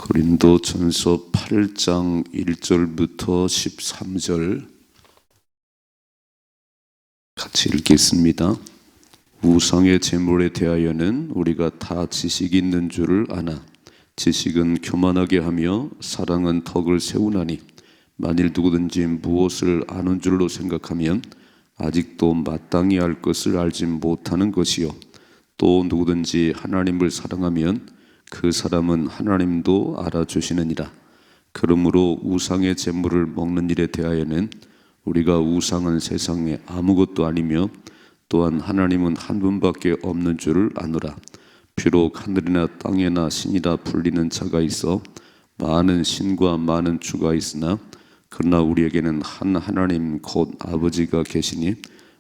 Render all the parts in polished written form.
고린도전서 8장 1절부터 13절 같이 읽겠습니다. 우상의 제물에 대하여는 우리가 다 지식이 있는 줄을 아나 지식은 교만하게 하며 사랑은 덕을 세우나니 만일 누구든지 무엇을 아는 줄로 생각하면 아직도 마땅히 알 것을 알지 못하는 것이요 또 누구든지 하나님을 사랑하면 그 사람은 하나님도 알아주시느니라. 그러므로 우상의 제물을 먹는 일에 대하여는 우리가 우상은 세상에 아무것도 아니며 또한 하나님은 한 분밖에 없는 줄을 아노라. 비록 하늘이나 땅에나 신이라 불리는 자가 있어 많은 신과 많은 주가 있으나 그러나 우리에게는 한 하나님 곧 아버지가 계시니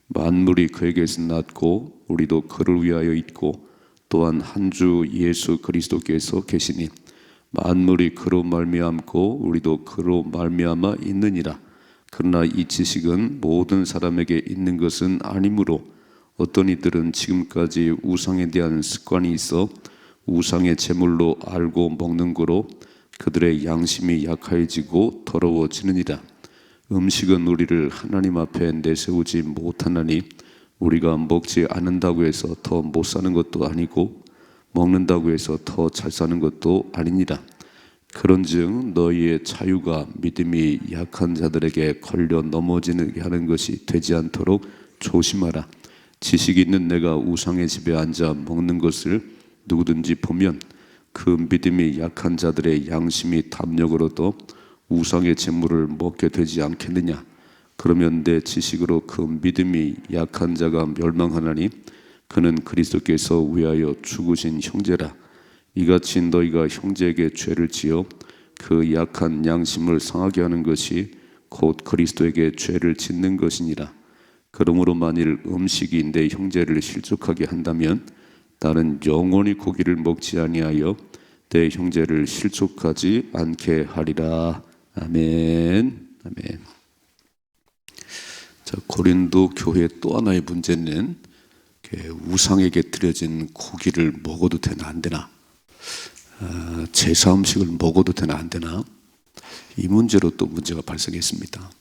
만물이 그에게서 났고 우리도 그를 위하여 있고 또한 한 주 예수 그리스도께서 계시니 만물이 그로 말미암고 우리도 그로 말미암아 있느니라. 그러나 이 지식은 모든 사람에게 있는 것은 아니므로 어떤 이들은 지금까지 우상에 대한 습관이 있어 우상의 제물로 알고 먹는 거로 그들의 양심이 약해지고 더러워지느니라. 음식은 우리를 하나님 앞에 내세우지 못하나니 우리가 먹지 않는다고 해서 더 못 사는 것도 아니고 먹는다고 해서 더 잘 사는 것도 아니니라. 그런즉 너희의 자유가 믿음이 약한 자들에게 걸려 넘어지게 하는 것이 되지 않도록 조심하라. 지식이 있는 내가 우상의 집에 앉아 먹는 것을 누구든지 보면 그 믿음이 약한 자들의 양심이 담력으로도 우상의 제물을 먹게 되지 않겠느냐. 그러면 내 지식으로 그 믿음이 약한 자가 멸망하나니 그는 그리스도께서 위하여 죽으신 형제라. 이같이 너희가 형제에게 죄를 지어 그 약한 양심을 상하게 하는 것이 곧 그리스도에게 죄를 짓는 것이니라. 그러므로 만일 음식이 내 형제를 실족하게 한다면 나는 영원히 고기를 먹지 아니하여 내 형제를 실족하지 않게 하리라. 아멘. 아멘. 자, 고린도 교회의 또 하나의 문제는 우상에게 드려진 고기를 먹어도 되나 안 되나, 제사 음식을 먹어도 되나 안 되나, 이 문제로 또 문제가 발생했습니다.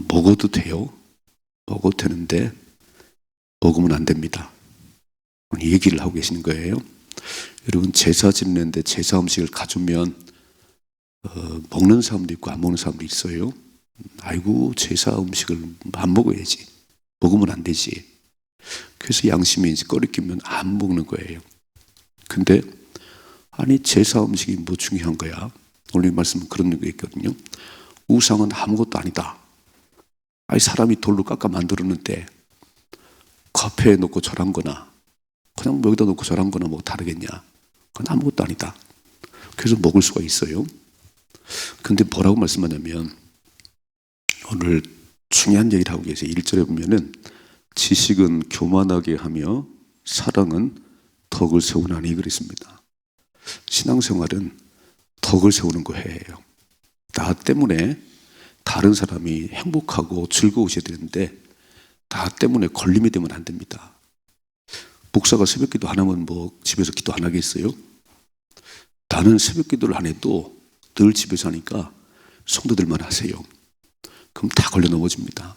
먹어도 돼요. 먹어도 되는데 먹으면 안 됩니다. 이 얘기를 하고 계시는 거예요. 여러분, 제사 지내는데 제사 음식을 가져오면 먹는 사람도 있고 안 먹는 사람도 있어요. 아이고, 제사 음식을 안 먹어야지, 먹으면 안 되지. 그래서 양심이 이제 꺼리끼면 안 먹는 거예요. 근데 아니, 제사 음식이 뭐 중요한 거야? 오늘 말씀은 그런 게 있거든요. 우상은 아무것도 아니다. 아니, 사람이 돌로 깎아 만들었는데 커피에 놓고 절한 거나 그냥 여기다 놓고 절한 거나 뭐 다르겠냐? 그건 아무것도 아니다. 그래서 먹을 수가 있어요. 근데 뭐라고 말씀하냐면 오늘 중요한 얘기를 하고 계세요. 1절에 보면은 지식은 교만하게 하며 사랑은 덕을 세우나니 그랬습니다. 신앙생활은 덕을 세우는 거예요. 나 때문에 다른 사람이 행복하고 즐거우셔야 되는데 나 때문에 걸림이 되면 안 됩니다. 목사가 새벽 기도 안 하면 뭐 집에서 기도 안 하겠어요? 나는 새벽 기도를 안 해도 늘 집에서 하니까 성도들만 하세요. 그럼 다 걸려 넘어집니다.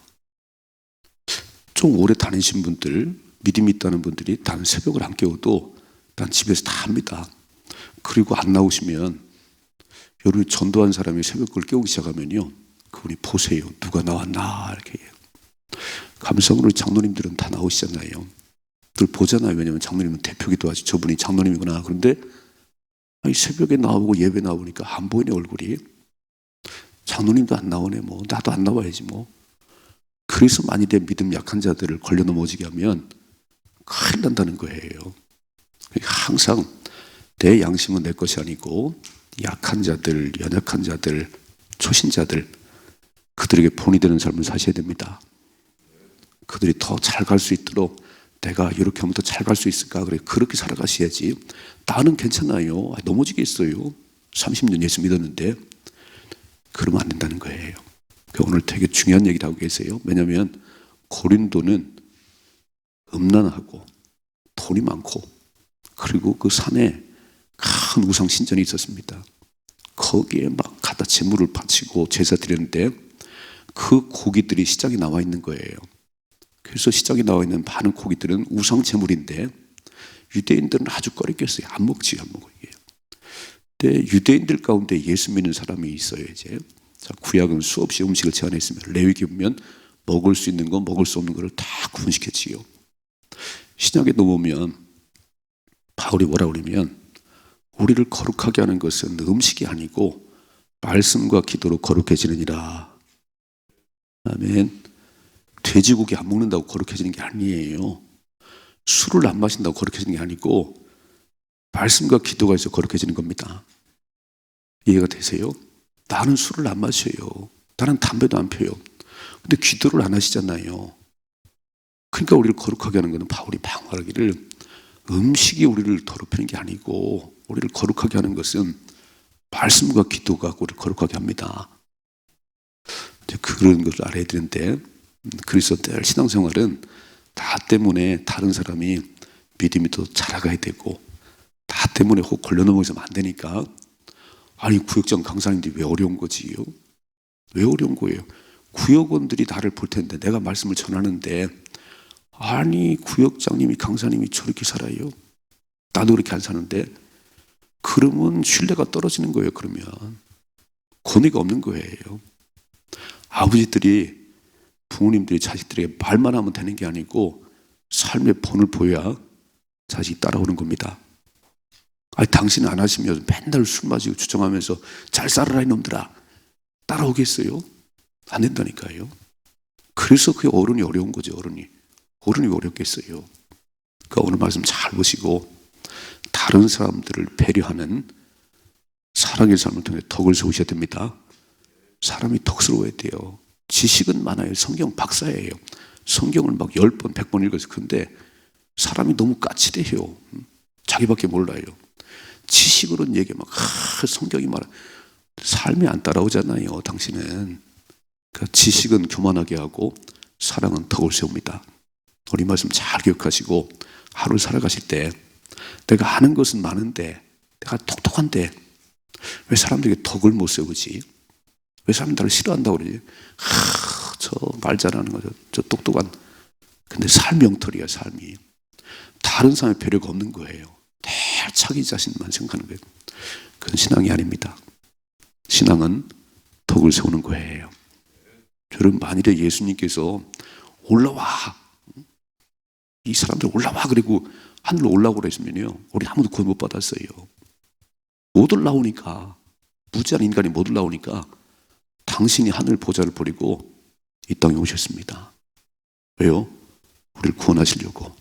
좀 오래 다니신 분들, 믿음이 있다는 분들이 단 새벽을 안 깨워도 난 집에서 다 합니다. 그리고 안 나오시면 여러분이 전도한 사람이 새벽을 깨우기 시작하면요, 그분이 보세요. 누가 나왔나 이렇게 해요. 감성으로 장로님들은 다 나오시잖아요. 늘 보잖아요. 왜냐하면 장로님은 대표기도 하지. 저분이 장로님이구나. 그런데 아니, 새벽에 나오고 예배 나오니까 안 보이네 얼굴이. 장로님도 안 나오네. 뭐 나도 안 나와야지 뭐. 그래서 만일에 믿음 약한 자들을 걸려 넘어지게 하면 큰일 난다는 거예요. 항상 내 양심은 내 것이 아니고 약한 자들, 연약한 자들, 초신자들, 그들에게 본이 되는 삶을 사셔야 됩니다. 그들이 더 잘 갈 수 있도록 내가 이렇게 하면 더 잘 갈 수 있을까? 그래, 그렇게 살아가셔야지. 나는 괜찮아요. 넘어지겠어요. 30년 예수 믿었는데. 그러면 안 된다는 거예요. 오늘 되게 중요한 얘기를 하고 계세요. 왜냐하면 고린도는 음란하고 돈이 많고 그리고 그 산에 큰 우상 신전이 있었습니다. 거기에 막 갖다 제물을 바치고 제사 드렸는데 그 고기들이 시장에 나와 있는 거예요. 그래서 시장에 나와 있는 많은 고기들은 우상 제물인데 유대인들은 아주 꺼리꼈어요. 안 먹지, 안 먹어요. 근데 유대인들 가운데 예수 믿는 사람이 있어요. 이제 자, 구약은 수없이 음식을 제한했으면 레위기 보면 먹을 수 있는 거, 먹을 수 없는 거를 다 구분시켰지요. 신약에 넘어오면 바울이 뭐라 그러면 우리를 거룩하게 하는 것은 음식이 아니고 말씀과 기도로 거룩해지느니라. 아멘. 돼지고기 안 먹는다고 거룩해지는 게 아니에요. 술을 안 마신다고 거룩해지는 게 아니고 말씀과 기도가 있어 거룩해지는 겁니다. 이해가 되세요? 나는 술을 안 마셔요. 나는 담배도 안 펴요. 근데 기도를 안 하시잖아요. 그러니까 우리를 거룩하게 하는 것은 바울이 방언하기를 음식이 우리를 더럽히는 게 아니고 우리를 거룩하게 하는 것은 말씀과 기도가 우리를 거룩하게 합니다. 이제 그런 것을 알아야 되는데 그리스도인들 신앙생활은 나 때문에 다른 사람이 믿음이 더 자라가야 되고 나 때문에 혹 걸려넘어지면 안 되니까 아니 구역장 강사님들이 왜 어려운 거지요? 왜 어려운 거예요? 구역원들이 나를 볼 텐데 내가 말씀을 전하는데 아니 구역장님이 강사님이 저렇게 살아요? 나도 그렇게 안 사는데 그러면 신뢰가 떨어지는 거예요. 그러면 권위가 없는 거예요. 아버지들이 부모님들이 자식들에게 말만 하면 되는 게 아니고 삶의 본을 보여야 자식이 따라오는 겁니다. 아니 당신 안 하시면 맨날 술 마시고 주정하면서 잘 살아라 이놈들아 따라오겠어요? 안 된다니까요. 그래서 그 어른이 어려운 거죠. 어른이 왜 어렵겠어요. 그러니까 오늘 말씀 잘 보시고 다른 사람들을 배려하는 사랑의 삶을 통해 덕을 세우셔야 됩니다. 사람이 덕스러워야 돼요. 지식은 많아요. 성경 박사예요. 성경을 막 10번, 100번 읽어서 그런데 사람이 너무 까칠해요. 자기밖에 몰라요. 지식으로는 얘기 막 성경이 말하 삶이 안 따라오잖아요. 당신은. 그러니까 지식은 교만하게 하고 사랑은 덕을 세웁니다. 우리 말씀 잘 기억하시고 하루를 살아가실 때 내가 아는 것은 많은데 내가 똑똑한데 왜 사람들에게 덕을 못 세우지? 왜 사람들이 나를 싫어한다고 그러지? 저 말 잘하는 거죠. 저 똑똑한. 근데 삶이 엉터리야. 삶이. 다른 사람의 배려가 없는 거예요. 늘 자기 자신만 생각하는 거예요. 그건 신앙이 아닙니다. 신앙은 덕을 세우는 거예요. 여러분 만일에 예수님께서 올라와 이 사람들 올라와 그리고 하늘로 올라오고 그랬으면요 우리 아무도 구원 못 받았어요. 못 올라오니까 무지한 인간이 못 올라오니까 당신이 하늘 보좌를 버리고 이 땅에 오셨습니다. 왜요? 우리를 구원하시려고.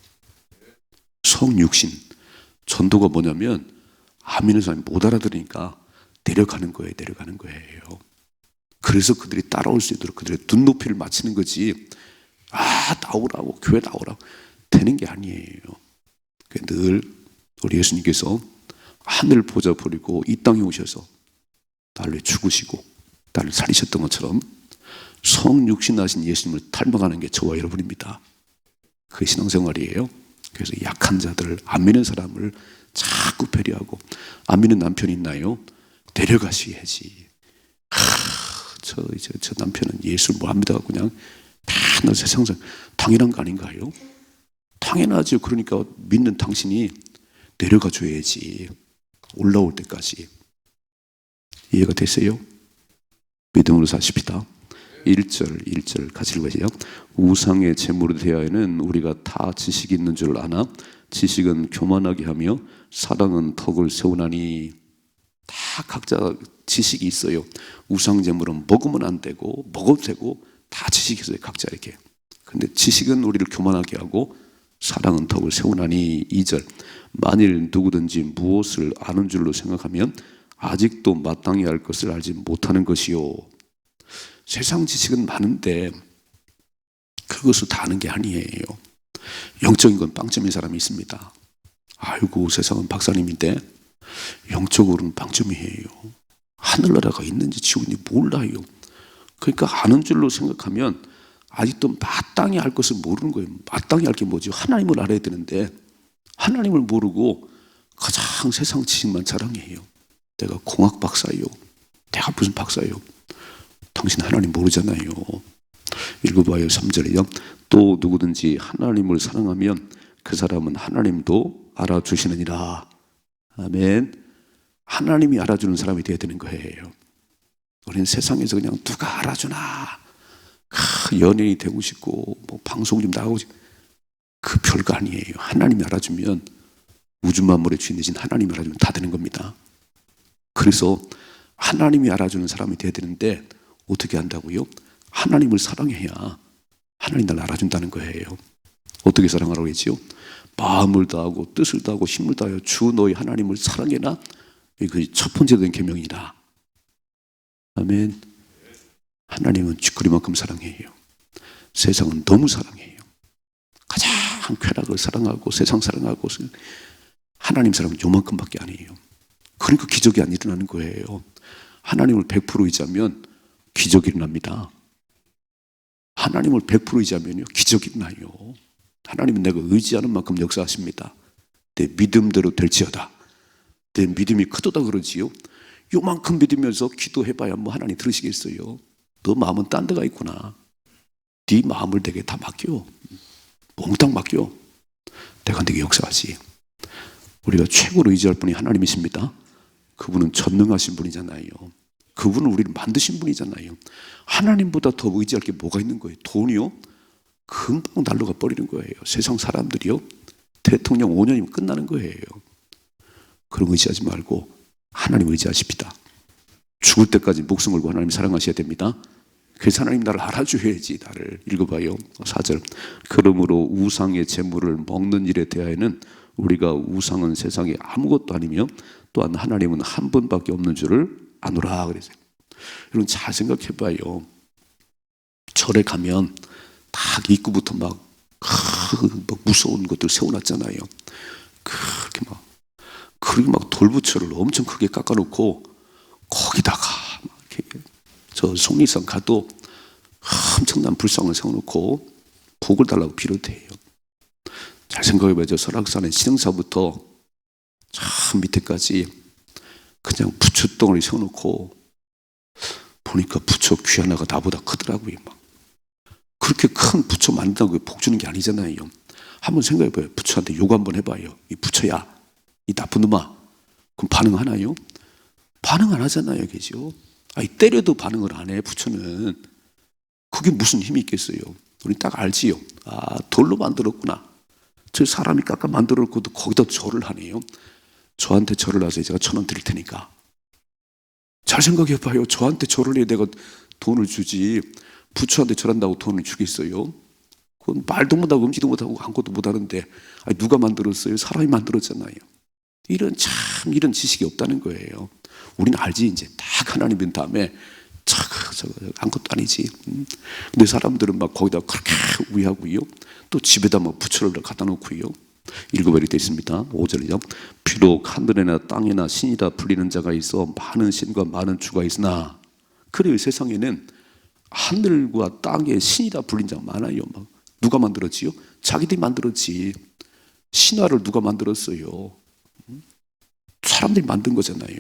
성육신 전도가 뭐냐면 안 믿는 사람이 못 알아들으니까 내려가는 거예요. 내려가는 거예요. 그래서 그들이 따라올 수 있도록 그들의 눈높이를 맞추는 거지 나오라고 교회 나오라고 되는 게 아니에요. 늘 우리 예수님께서 하늘 보좌 버리고 이 땅에 오셔서 나를 위해 죽으시고 나를 살리셨던 것처럼 성육신하신 예수님을 닮아가는 게 저와 여러분입니다. 그게 신앙생활이에요. 그래서 약한 자들, 안 믿는 사람을 자꾸 배려하고 안 믿는 남편이 있나요? 내려가셔야지. 저 남편은 예수를 뭐 합니다. 그냥 나 세상상 당연한 거 아닌가요? 당연하죠. 그러니까 믿는 당신이 내려가 줘야지. 올라올 때까지. 이해가 되세요? 믿음으로 사십시다. 1절 같이 읽으세요. 우상의 제물에 대하여는 우리가 다 지식이 있는 줄 아나 지식은 교만하게 하며 사랑은 덕을 세우나니. 다 각자 지식이 있어요. 우상 제물은 먹으면 안 되고 먹어도 되고 다 지식이 있어요. 각자 이렇게. 근데 지식은 우리를 교만하게 하고 사랑은 덕을 세우나니. 2절 만일 누구든지 무엇을 아는 줄로 생각하면 아직도 마땅히 알 것을 알지 못하는 것이요. 세상 지식은 많은데 그것을 다 아는 게 아니에요. 영적인 건 빵점인 사람이 있습니다. 아이고 세상은 박사님인데 영적으로는 빵점이에요. 하늘나라가 있는지 지구인지 몰라요. 그러니까 아는 줄로 생각하면 아직도 마땅히 알 것을 모르는 거예요. 마땅히 알 게 뭐지? 하나님을 알아야 되는데 하나님을 모르고 가장 세상 지식만 자랑해요. 내가 공학 박사요. 내가 무슨 박사요. 당신 하나님 모르잖아요. 읽어봐요. 3절이요. 또 누구든지 하나님을 사랑하면 그 사람은 하나님도 알아주시느니라. 아멘. 하나님이 알아주는 사람이 되어야 되는 거예요. 우리는 세상에서 그냥 누가 알아주나, 연예인이 되고 싶고 뭐 방송 좀 나가고 싶고, 그 별거 아니에요. 하나님이 알아주면, 우주 만물의 주인 되신 하나님이 알아주면 다 되는 겁니다. 그래서 하나님이 알아주는 사람이 되어야 되는데 어떻게 한다고요? 하나님을 사랑해야 하나님 날 알아준다는 거예요. 어떻게 사랑하라고 했지요? 마음을 다하고 뜻을 다하고 힘을 다하여 주 너희 하나님을 사랑해라. 그 첫 번째 된 계명이다. 아멘. 하나님은 쥐꼬리만큼 사랑해요. 세상은 너무 사랑해요. 가장 쾌락을 사랑하고 세상 사랑하고 하나님 사랑은 요만큼밖에 아니에요. 그러니까 기적이 안 일어나는 거예요. 하나님을 100% 의지하면 기적이 일어납니다. 하나님을 100% 의지하면요 기적이 일어나요. 하나님은 내가 의지하는 만큼 역사하십니다. 내 믿음대로 될지어다. 내 믿음이 크도다 그러지요. 요만큼 믿으면서 기도해봐야 뭐 하나님 들으시겠어요. 너 마음은 딴 데가 있구나. 네 마음을 내게 다 맡겨. 몽땅 맡겨. 내가 내게 역사하지. 우리가 최고로 의지할 분이 하나님이십니다. 그분은 전능하신 분이잖아요. 그분은 우리를 만드신 분이잖아요. 하나님보다 더 의지할 게 뭐가 있는 거예요? 돈이요? 금방 날로가 버리는 거예요. 세상 사람들이요? 대통령 5년이면 끝나는 거예요. 그런 의지하지 말고 하나님 의지하십시다. 죽을 때까지 목숨 걸고 하나님 사랑하셔야 됩니다. 그래서 하나님 나를 알아줘야지. 나를 읽어봐요. 4절. 그러므로 우상의 재물을 먹는 일에 대하여는 우리가 우상은 세상에 아무것도 아니며 또한 하나님은 한 분밖에 없는 줄을 아노라 그랬어요. 여러분 잘 생각해봐요. 절에 가면 딱 입구부터 막 무서운 것들 세워놨잖아요. 그렇게 막 돌부처를 엄청 크게 깎아놓고 거기다가 이렇게 저 속리산 가도 엄청난 불상을 세워놓고 복을 달라고 비롯해요. 잘 생각해봐요. 저 설악산의 신흥사부터 저 밑에까지 그냥 부처 덩어리 세워놓고 보니까 부처 귀 하나가 나보다 크더라고요. 막. 그렇게 큰 부처 만든다고 복 주는 게 아니잖아요. 한번 생각해봐요. 부처한테 요구 한번 해봐요. 이 부처야, 이 나쁜 놈아. 그럼 반응하나요? 반응 안 하잖아요. 그죠? 때려도 반응을 안 해. 부처는. 그게 무슨 힘이 있겠어요? 우리 딱 알지요. 돌로 만들었구나. 저 사람이 깎아 만들었고도 거기다 절을 하네요. 저한테 절을 하세요. 제가 1,000원 드릴 테니까. 잘 생각해봐요. 저한테 절을 해야 내가 돈을 주지. 부처한테 절한다고 돈을 주겠어요? 그건 말도 못하고 음식도 못하고 아무것도 못하는데 누가 만들었어요? 사람이 만들었잖아요. 이런 지식이 없다는 거예요. 우리는 알지. 이제 딱 하나님 된 다음에 저거 아무것도 아니지. 근데 사람들은 막 거기다 그렇게 위하고요. 또 집에다 막 부처를 갖다 놓고요. 읽어봐야 되어 있습니다. 5절이요. 비록 하늘이나 땅이나 신이라 불리는 자가 있어 많은 신과 많은 주가 있으나, 그래요. 세상에는 하늘과 땅에 신이라 불린 자가 많아요. 막 누가 만들었지요? 자기들이 만들었지. 신화를 누가 만들었어요? 사람들이 만든 거잖아요.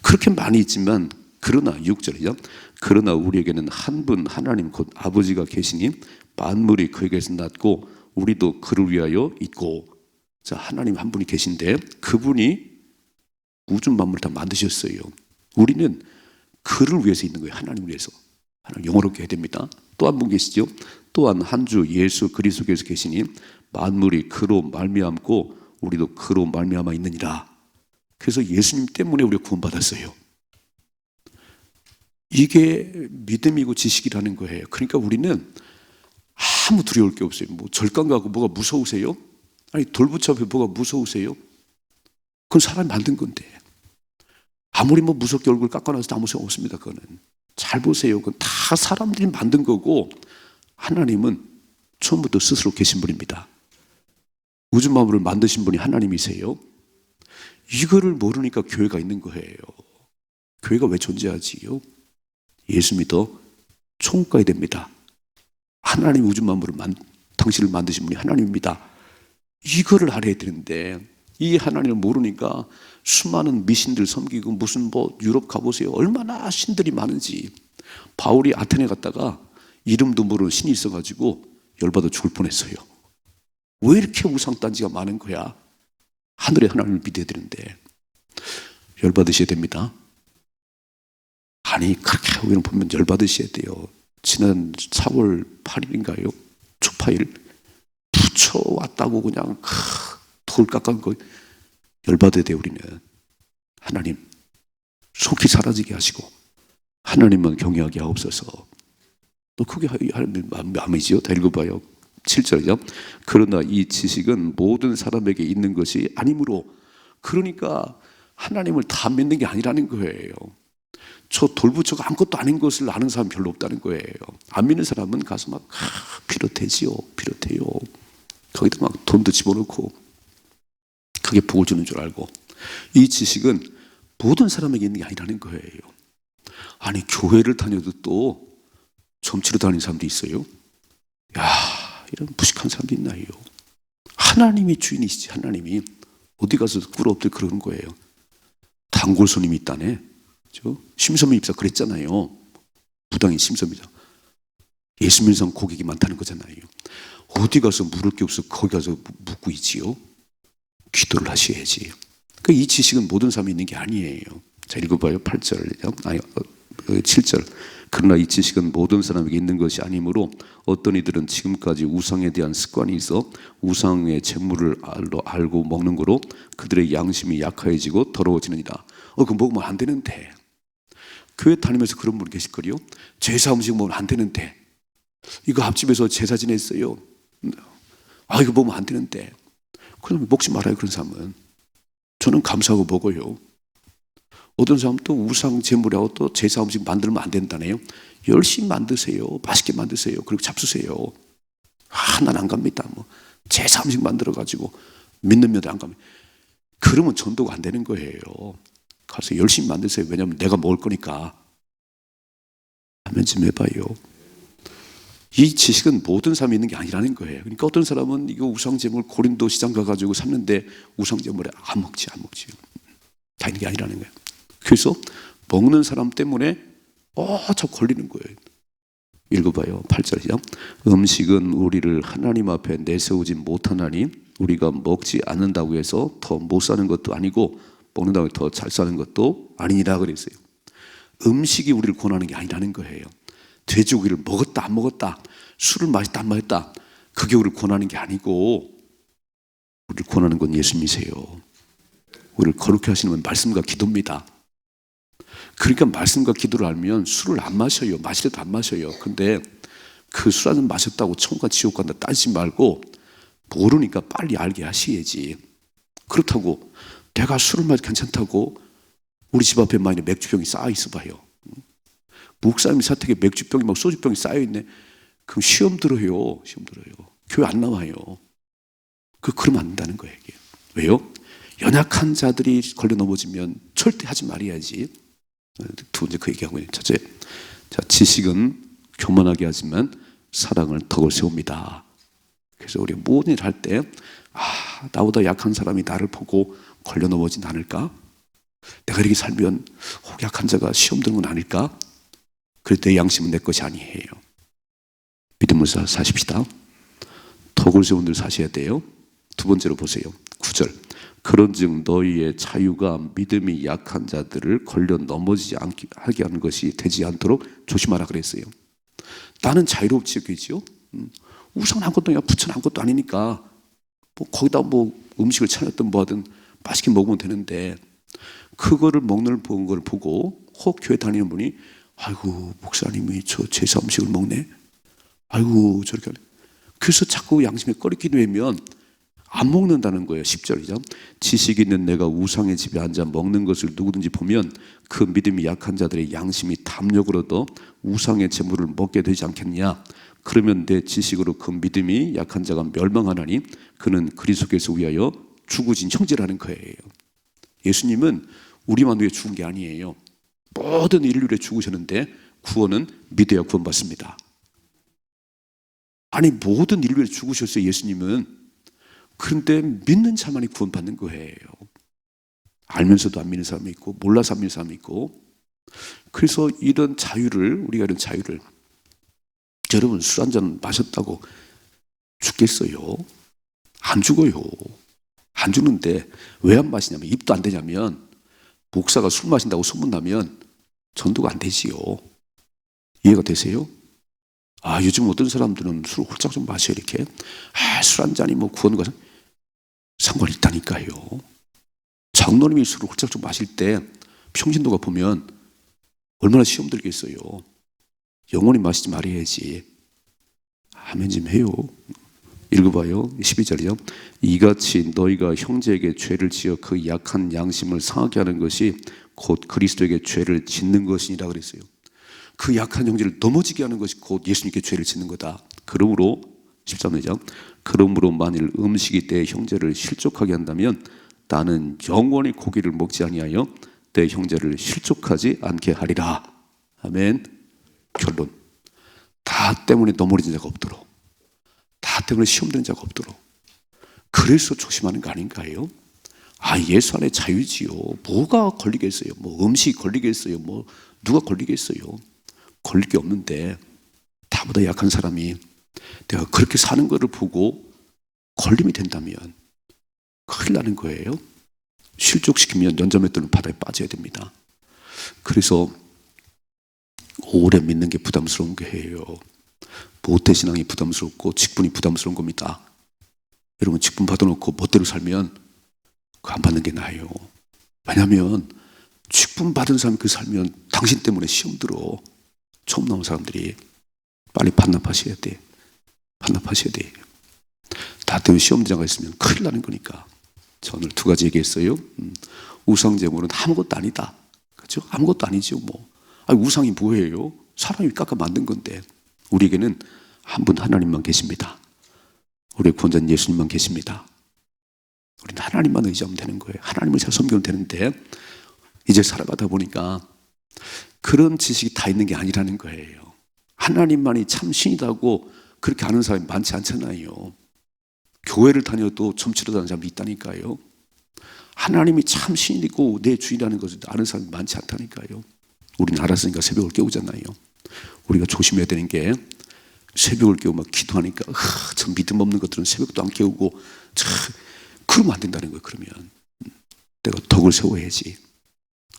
그렇게 많이 있지만 그러나 6절이죠. 그러나 우리에게는 한 분 하나님 곧 아버지가 계시니 만물이 그에게서 났고 우리도 그를 위하여 있고. 자, 하나님 한 분이 계신데 그분이 우주 만물을 다 만드셨어요. 우리는 그를 위해서 있는 거예요. 하나님을 위해서. 하나님 영어롭게 해야 됩니다. 또 한 분 계시죠. 또한 한 주 예수 그리스도께서 계시니 만물이 그로 말미암고 우리도 그로 말미암아 있느니라. 그래서 예수님 때문에 우리가 구원받았어요. 이게 믿음이고 지식이라는 거예요. 그러니까 우리는 아무 두려울 게 없어요. 뭐 절간 가고 뭐가 무서우세요? 돌부처 앞에 뭐가 무서우세요? 그건 사람이 만든 건데. 아무리 뭐 무섭게 얼굴 깎아놔서 아무 소용 없습니다. 그거는. 잘 보세요. 그건 다 사람들이 만든 거고 하나님은 처음부터 스스로 계신 분입니다. 우주 만물을 만드신 분이 하나님이세요. 이거를 모르니까 교회가 있는 거예요. 교회가 왜 존재하지요? 예수 믿어 총가야 됩니다. 하나님 우주 만물을 당신을 만드신 분이 하나님입니다. 이거를 알아야 되는데 이 하나님을 모르니까 수많은 미신들 섬기고 무슨 뭐 유럽 가보세요. 얼마나 신들이 많은지. 바울이 아테네 갔다가 이름도 모르는 신이 있어가지고 열받아 죽을 뻔했어요. 왜 이렇게 우상단지가 많은 거야? 하늘의 하나님을 믿어야 되는데. 열받으셔야 됩니다. 아니 그렇게 하고 보면 열받으셔야 돼요. 지난 4월 8일인가요? 초파일 붙여왔다고 그냥 돌 깎은 거 열받아야 돼요. 우리는 하나님 속히 사라지게 하시고 하나님만 경외하게 하옵소서. 또 그게 하나님 마음이지요. 다 읽어봐요. 7절이죠. 그러나 이 지식은 모든 사람에게 있는 것이 아니므로, 그러니까 하나님을 다 믿는 게 아니라는 거예요. 저 돌부처가 아무것도 아닌 것을 아는 사람 별로 없다는 거예요. 안 믿는 사람은 가서 막 비롯해지요. 비롯해요. 거기다 막 돈도 집어넣고 그게 복을 주는 줄 알고. 이 지식은 모든 사람에게 있는 게 아니라는 거예요. 아니 교회를 다녀도 또 점치러 다니는 사람도 있어요. 야, 이런 무식한 사람도 있나요? 하나님이 주인이시지. 하나님이 어디 가서 꿇어엎들 그러는 거예요. 단골 손님이 있다네. 심선미 입사 그랬잖아요. 부당인 심선미자. 예수 믿는 사람 고객이 많다는 거잖아요. 어디 가서 물을 게 없어 거기 가서 묻고 있지요. 기도를 하셔야지. 그러니까 이 지식은 모든 사람이 있는 게 아니에요. 자, 읽어봐요. 8절, 아니 7절. 그러나 이 지식은 모든 사람에게 있는 것이 아니므로 어떤 이들은 지금까지 우상에 대한 습관이 있어 우상의 재물을 알고 먹는 거로 그들의 양심이 약해지고 더러워지느니라. 그거 먹으면 안 되는데. 교회 다니면서 그런 분 계실 거요. 제사 음식 먹으면 안 되는데. 이거 앞집에서 제사 지냈어요. 이거 먹으면 안 되는데. 그러면 먹지 말아요. 그런 사람은. 저는 감사하고 먹어요. 어떤 사람은 또 우상 제물하고 또 제사 음식 만들면 안 된다네요. 열심히 만드세요. 맛있게 만드세요. 그리고 잡수세요. 난 안 갑니다. 뭐 제사 음식 만들어가지고 믿는 면도 안 갑니다. 그러면 전도가 안 되는 거예요. 가서 열심히 만드세요. 왜냐하면 내가 먹을 거니까. 하면 좀 해봐요. 이 지식은 모든 사람이 있는 게 아니라는 거예요. 그러니까 어떤 사람은 이거 우상제물 고린도 시장 가가지고 샀는데 우상제물에 안 먹지. 다 있는 게 아니라는 거예요. 그래서 먹는 사람 때문에 저 걸리는 거예요. 읽어봐요. 8절이죠. 음식은 우리를 하나님 앞에 내세우지 못하나니 우리가 먹지 않는다고 해서 더 못 사는 것도 아니고 먹는다고 해서 더 잘 사는 것도 아니니라 그랬어요. 음식이 우리를 권하는 게 아니라는 거예요. 돼지고기를 먹었다 안 먹었다, 술을 마셨다 안 마셨다, 그게 우리를 권하는 게 아니고 우리를 권하는 건 예수님이세요. 우리를 거룩해 하시는 건 말씀과 기도입니다. 그러니까 말씀과 기도를 알면 술을 안 마셔요. 마시려도 안 마셔요. 근데 그 술 한잔 마셨다고 천국과 지옥 간다 따지지 말고 모르니까 빨리 알게 하셔야지. 그렇다고 내가 술을 마셔도 괜찮다고 우리 집 앞에 만약에 맥주병이 쌓여 있어 봐요. 목사님이 사택에 맥주병이 막 소주병이 쌓여 있네. 그럼 시험 들어요. 교회 안 나와요. 그러면 안 된다는 거예요. 이게. 왜요? 연약한 자들이 걸려 넘어지면 절대 하지 말아야지. 두 번째 그 얘기하고 있는 첫째. 자, 지식은 교만하게 하지만 사랑은 덕을 세웁니다. 그래서 우리 모든 일 할 때 나보다 약한 사람이 나를 보고 걸려 넘어지지 않을까? 내가 이렇게 살면 혹 약한 자가 시험 드는 건 아닐까? 그래도 내 양심은 내 것이 아니에요. 믿음으로 사십시다. 덕을 세운 들 사셔야 돼요. 두 번째로 보세요. 9절. 그런즉 너희의 자유가 믿음이 약한 자들을 걸려 넘어지지 않게 하게 하는 것이 되지 않도록 조심하라 그랬어요. 나는 자유롭지 그죠? 우상은 아무것도 아니야. 부처는 아무것도 아니니까 거기다 음식을 차렸든 뭐하든 맛있게 먹으면 되는데, 그거를 먹는 걸 보고 혹 교회 다니는 분이 아이고 목사님이 저 제사 음식을 먹네. 아이고 저렇게 하네. 그래서 자꾸 양심에 꺼리게 되면 안 먹는다는 거예요. 10절이죠. 지식 있는 내가 우상의 집에 앉아 먹는 것을 누구든지 보면 그 믿음이 약한 자들의 양심이 탐욕으로도 우상의 재물을 먹게 되지 않겠냐. 그러면 내 지식으로 그 믿음이 약한 자가 멸망하나니 그는 그리스도께서 위하여 죽으신 형제라는 거예요. 예수님은 우리만 위해 죽은 게 아니에요. 모든 인류에 죽으셨는데 구원은 믿어야 구원받습니다. 아니 모든 인류에 죽으셨어요. 예수님은. 그런데 믿는 자만이 구원받는 거예요. 알면서도 안 믿는 사람이 있고 몰라서 안 믿는 사람이 있고. 그래서 이런 자유를, 우리가 이런 자유를, 여러분 술 한잔 마셨다고 죽겠어요? 안 죽어요. 안 죽는데 왜 안 마시냐면, 입도 안 되냐면, 목사가 술 마신다고 소문나면 전도가 안 되지요. 이해가 되세요? 요즘 어떤 사람들은 술 홀짝 좀 마셔 이렇게. 술 한 잔이 뭐 구원과 상관이 있다니까요. 장로님이 술을 홀짝 좀 마실 때 평신도가 보면 얼마나 시험 들겠어요. 영원히 마시지 말아야지. 아멘 좀 해요. 읽어봐요. 12절이요. 이같이 너희가 형제에게 죄를 지어 그 약한 양심을 상하게 하는 것이 곧 그리스도에게 죄를 짓는 것이니라 그랬어요. 그 약한 형제를 넘어지게 하는 것이 곧 예수님께 죄를 짓는 거다. 그러므로 13절이죠. 그러므로 만일 음식이 내 형제를 실족하게 한다면 나는 영원히 고기를 먹지 아니하여 내 형제를 실족하지 않게 하리라. 아멘. 결론. 다 때문에 넘어진 자가 없도록, 다 때문에 시험 드는 자가 없도록. 그래서 조심하는 거 아닌가요? 예수 안에 자유지요. 뭐가 걸리겠어요? 뭐 음식이 걸리겠어요? 뭐 누가 걸리겠어요? 걸릴 게 없는데, 다보다 약한 사람이 내가 그렇게 사는 것을 보고 걸림이 된다면 큰일 나는 거예요. 실족시키면 연자맷돌은 바다에 빠져야 됩니다. 그래서 오래 믿는 게 부담스러운 거예요. 모태신앙이 부담스럽고 직분이 부담스러운 겁니다. 여러분 직분 받아놓고 멋대로 살면 그거 안 받는 게 나아요. 왜냐하면 직분 받은 사람이 그 살면 당신 때문에 시험 들어. 처음 나온 사람들이 빨리 반납하셔야 돼. 반납하셔야 돼. 다 때문에 시험 들어가 있으면 큰일 나는 거니까. 저 오늘 두 가지 얘기했어요. 우상제물은 아무것도 아니다. 그렇죠? 아무것도 아니죠. 뭐 우상이 뭐예요? 사람이 깎아 만든 건데. 우리에게는 한 분 하나님만 계십니다. 우리의 구원자는 예수님만 계십니다. 우리는 하나님만 의지하면 되는 거예요. 하나님을 잘 섬기면 되는데, 이제 살아가다 보니까 그런 지식이 다 있는 게 아니라는 거예요. 하나님만이 참 신이라고 그렇게 아는 사람이 많지 않잖아요. 교회를 다녀도 점치러 다니는 사람이 있다니까요. 하나님이 참 신이고 내 주인이라는 것을 아는 사람이 많지 않다니까요. 우리는 알았으니까 새벽을 깨우잖아요. 우리가 조심해야 되는 게, 새벽을 깨우고 막 기도하니까 저 믿음 없는 것들은 새벽도 안 깨우고 그러면 안 된다는 거예요. 그러면 내가 덕을 세워야지.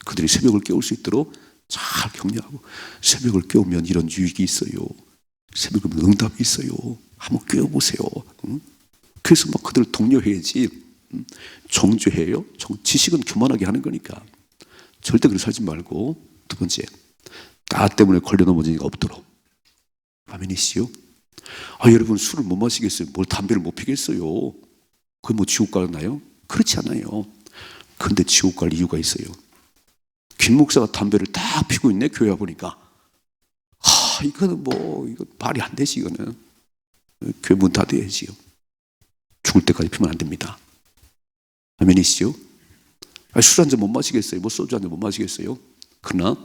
그들이 새벽을 깨울 수 있도록 잘 격려하고, 새벽을 깨우면 이런 유익이 있어요. 새벽에 응답이 있어요. 한번 깨워보세요. 그래서 막 그들을 독려해야지. 정죄해요. 지식은 교만하게 하는 거니까 절대 그렇게 살지 말고. 두 번째, 나 때문에 걸려 넘어지는 게 없도록. 아멘이시요? 여러분 술을 못 마시겠어요? 뭘 담배를 못 피겠어요? 그게 뭐 지옥 가나요? 그렇지 않아요. 근데 지옥 갈 이유가 있어요. 김 목사가 담배를 딱 피고 있네, 교회 와보니까. 이거는 이거 말이 안 되지, 이거는. 교회 문 닫아야지요. 죽을 때까지 피면 안 됩니다. 아멘이시죠? 술 한 잔 못 마시겠어요? 뭐 소주 한 잔 못 마시겠어요? 그러나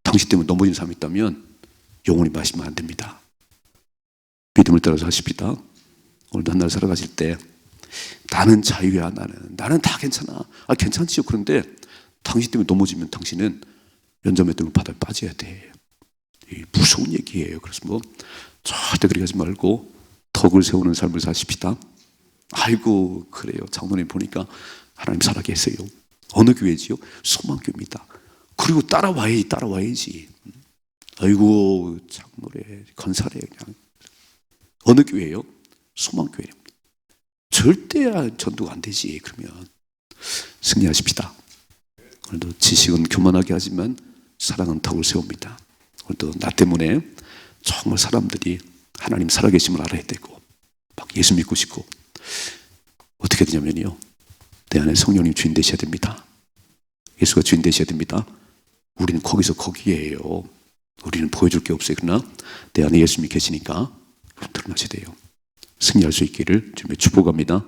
당신 때문에 넘어진 사람이 있다면 영원히 마시면 안 됩니다. 믿음을 따라서 하십시다. 오늘도 한 날 살아가실 때 나는 자유야. 나는 다 괜찮아. 괜찮지요. 그런데 당신 때문에 넘어지면 당신은 연자맷돌 바다에 빠져야 돼. 무서운 얘기예요. 그래서 절대 그렇게 하지 말고 덕을 세우는 삶을 사십시다. 아이고 그래요. 장로님 보니까 하나님 살아계세요. 어느 교회지요? 소망교입니다. 그리고 따라와야지. 아이고 장로래 건설해 그냥. 어느 교회예요? 소망교회입니다. 절대 전도가 안 되지. 그러면 승리하십시다. 오늘도 지식은 교만하게 하지만 사랑은 덕을 세웁니다. 오늘도 나 때문에 정말 사람들이 하나님 살아계심을 알아야 되고 막 예수 믿고 싶고, 어떻게 되냐면요, 내 안에 성령님 주인 되셔야 됩니다. 예수가 주인 되셔야 됩니다. 우리는 거기서 거기에요. 우리는 보여줄 게 없어요. 그러나 내 안에 예수님이 계시니까 드러나셔야 돼요. 승리할 수 있기를 주님의 축복합니다.